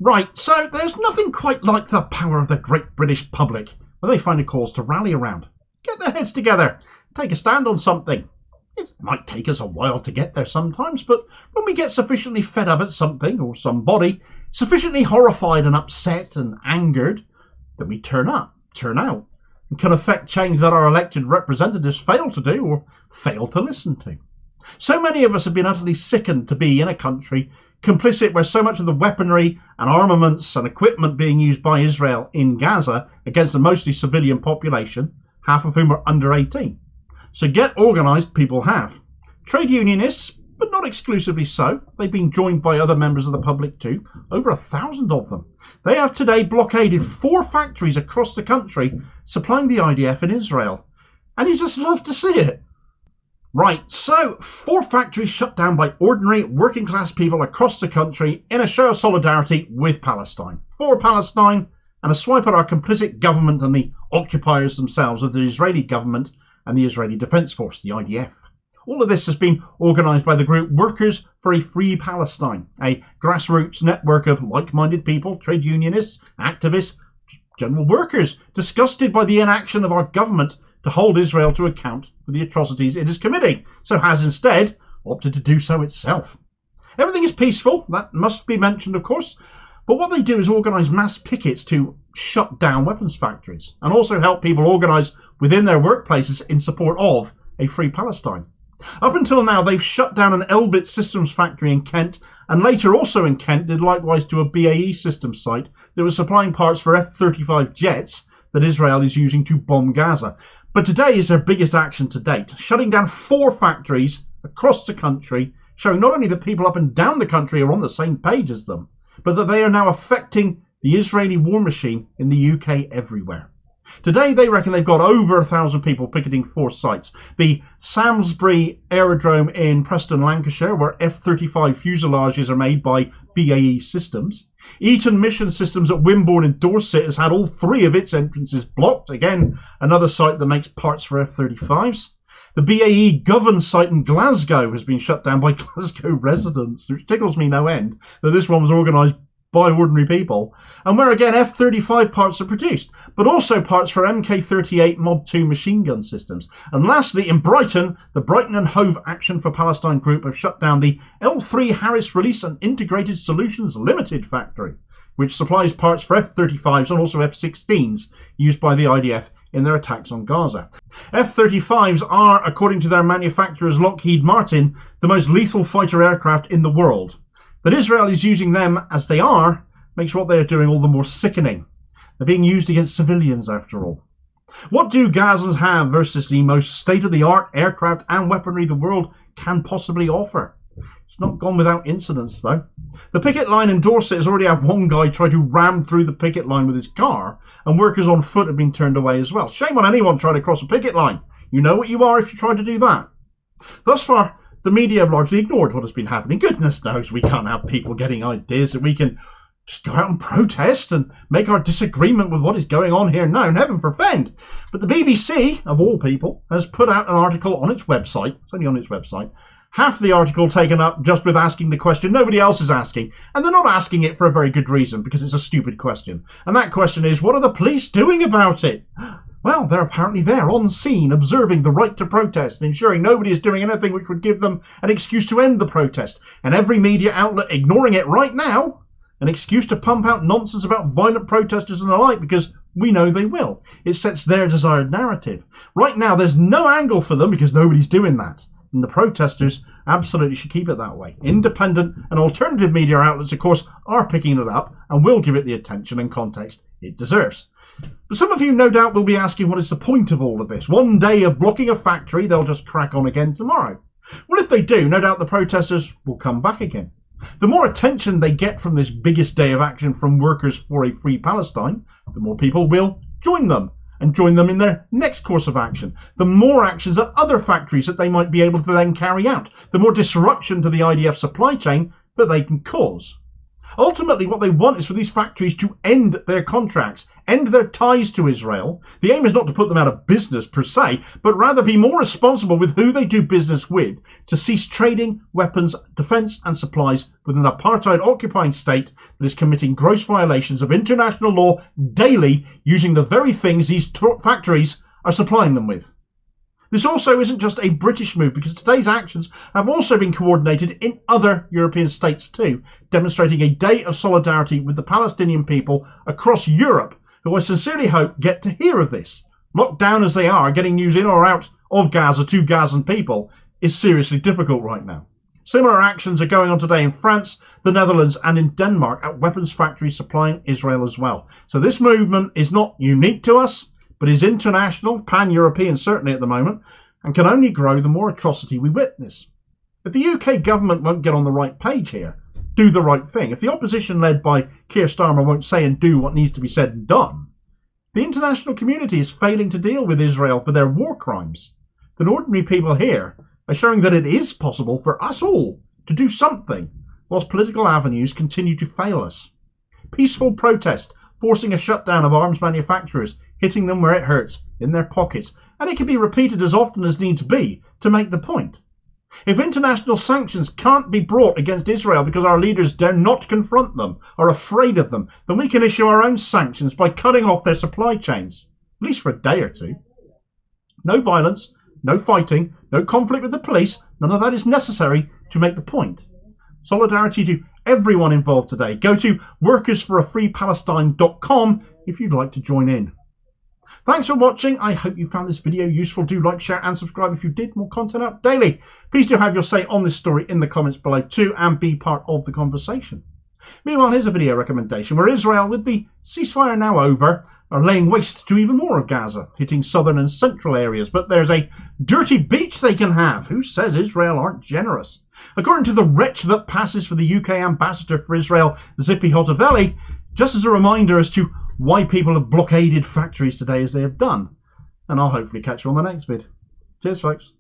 Right, so there's nothing quite like the power of the great British public when they find a cause to rally around. Get their heads together, take a stand on something. It might take us a while to get there sometimes, but when we get sufficiently fed up at something or somebody, sufficiently horrified and upset and angered, then we turn out, and can effect change that our elected representatives fail to do or fail to listen to. So many of us have been utterly sickened to be in a country complicit where so much of the weaponry and armaments and equipment being used by Israel in Gaza against a mostly civilian population, half of whom are under 18. So get organised people have. Trade unionists, but not exclusively so. They've been joined by other members of the public too, over 1,000 of them. They have today blockaded 4 factories across the country supplying the IDF in Israel. And you just love to see it. Right, so 4 factories shut down by ordinary working class people across the country in a show of solidarity with Palestine. For Palestine, and a swipe at our complicit government and the occupiers themselves of the Israeli government and the Israeli Defence Force, the IDF. All of this has been organised by the group Workers for a Free Palestine, a grassroots network of like-minded people, trade unionists, activists, general workers, disgusted by the inaction of our government to hold Israel to account for the atrocities it is committing, so has instead opted to do so itself. Everything is peaceful, that must be mentioned of course, but what they do is organise mass pickets to shut down weapons factories and also help people organise within their workplaces in support of a free Palestine. Up until now they've shut down an Elbit Systems factory in Kent, and later also in Kent did likewise to a BAE Systems site that was supplying parts for F-35 jets that Israel is using to bomb Gaza. But today is their biggest action to date, shutting down 4 factories across the country, showing not only that people up and down the country are on the same page as them, but that they are now affecting the Israeli war machine in the UK everywhere. Today they reckon they've got over 1,000 people picketing 4 sites. The Samlesbury Aerodrome in Preston, Lancashire, where F-35 fuselages are made by BAE Systems. Eton Mission Systems at Wimborne in Dorset has had all 3 of its entrances blocked. Again, another site that makes parts for F-35s. The BAE Govan site in Glasgow has been shut down by Glasgow residents, which tickles me no end that this one was organised by ordinary people, and where again F-35 parts are produced, but also parts for Mk-38 Mod 2 machine gun systems. And lastly, in Brighton, the Brighton and Hove Action for Palestine group have shut down the L3 Harris Release and Integrated Solutions Limited factory, which supplies parts for F-35s and also F-16s used by the IDF in their attacks on Gaza. F-35s are, according to their manufacturers Lockheed Martin, the most lethal fighter aircraft in the world. That Israel is using them as they are makes what they are doing all the more sickening. They're being used against civilians after all. What do Gazans have versus the most state-of-the-art aircraft and weaponry the world can possibly offer? It's not gone without incidents though. The picket line in Dorset has already had one guy try to ram through the picket line with his car, and workers on foot have been turned away as well. Shame on anyone trying to cross a picket line. You know what you are if you try to do that. Thus far, the media have largely ignored what has been happening. Goodness knows we can't have people getting ideas that we can just go out and protest and make our disagreement with what is going on here known. Heaven forfend. But the BBC, of all people, has put out an article on its website. It's only on its website. Half the article taken up just with asking the question nobody else is asking. And they're not asking it for a very good reason, because it's a stupid question. And that question is, what are the police doing about it? Well, they're apparently there on scene, observing the right to protest and ensuring nobody is doing anything which would give them an excuse to end the protest. And every media outlet ignoring it right now, an excuse to pump out nonsense about violent protesters and the like, because we know they will. It sets their desired narrative. Right now, there's no angle for them because nobody's doing that. And the protesters absolutely should keep it that way. Independent and alternative media outlets, of course, are picking it up and will give it the attention and context it deserves. But some of you no doubt will be asking what is the point of all of this. One day of blocking a factory, they'll just crack on again tomorrow. Well, if they do, no doubt the protesters will come back again. The more attention they get from this biggest day of action from Workers for a Free Palestine, the more people will join them and join them in their next course of action. The more actions at other factories that they might be able to then carry out. The more disruption to the IDF supply chain that they can cause. Ultimately, what they want is for these factories to end their contracts, end their ties to Israel. The aim is not to put them out of business per se, but rather be more responsible with who they do business with, to cease trading weapons, defence and supplies with an apartheid occupying state that is committing gross violations of international law daily, using the very things these factories are supplying them with. This also isn't just a British move, because today's actions have also been coordinated in other European states too, demonstrating a day of solidarity with the Palestinian people across Europe, who I sincerely hope get to hear of this. Locked down as they are, getting news in or out of Gaza to Gazan people is seriously difficult right now. Similar actions are going on today in France, the Netherlands and in Denmark at weapons factories supplying Israel as well. So this movement is not unique to us, but is international, pan-European certainly at the moment, and can only grow the more atrocity we witness. If the UK government won't get on the right page here, do the right thing, if the opposition led by Keir Starmer won't say and do what needs to be said and done, the international community is failing to deal with Israel for their war crimes, then ordinary people here are showing that it is possible for us all to do something, whilst political avenues continue to fail us. Peaceful protest, forcing a shutdown of arms manufacturers, hitting them where it hurts, in their pockets, and it can be repeated as often as needs be to make the point. If international sanctions can't be brought against Israel because our leaders dare not confront them, are afraid of them, then we can issue our own sanctions by cutting off their supply chains, at least for a day or two. No violence, no fighting, no conflict with the police, none of that is necessary to make the point. Solidarity to everyone involved today. Go to workersforafreepalestine.com if you'd like to join in. Thanks for watching. I hope you found this video useful. Do like, share and subscribe if you did. More content out daily. Please do have your say on this story in the comments below too, and be part of the conversation. Meanwhile, here's a video recommendation where Israel, with the ceasefire now over, are laying waste to even more of Gaza, hitting southern and central areas. But there's a dirty beach they can have. Who says Israel aren't generous? According to the wretch that passes for the UK ambassador for Israel, Zippy Hotovely, just as a reminder as to why people have blockaded factories today as they have done. And I'll hopefully catch you on the next vid. Cheers, folks.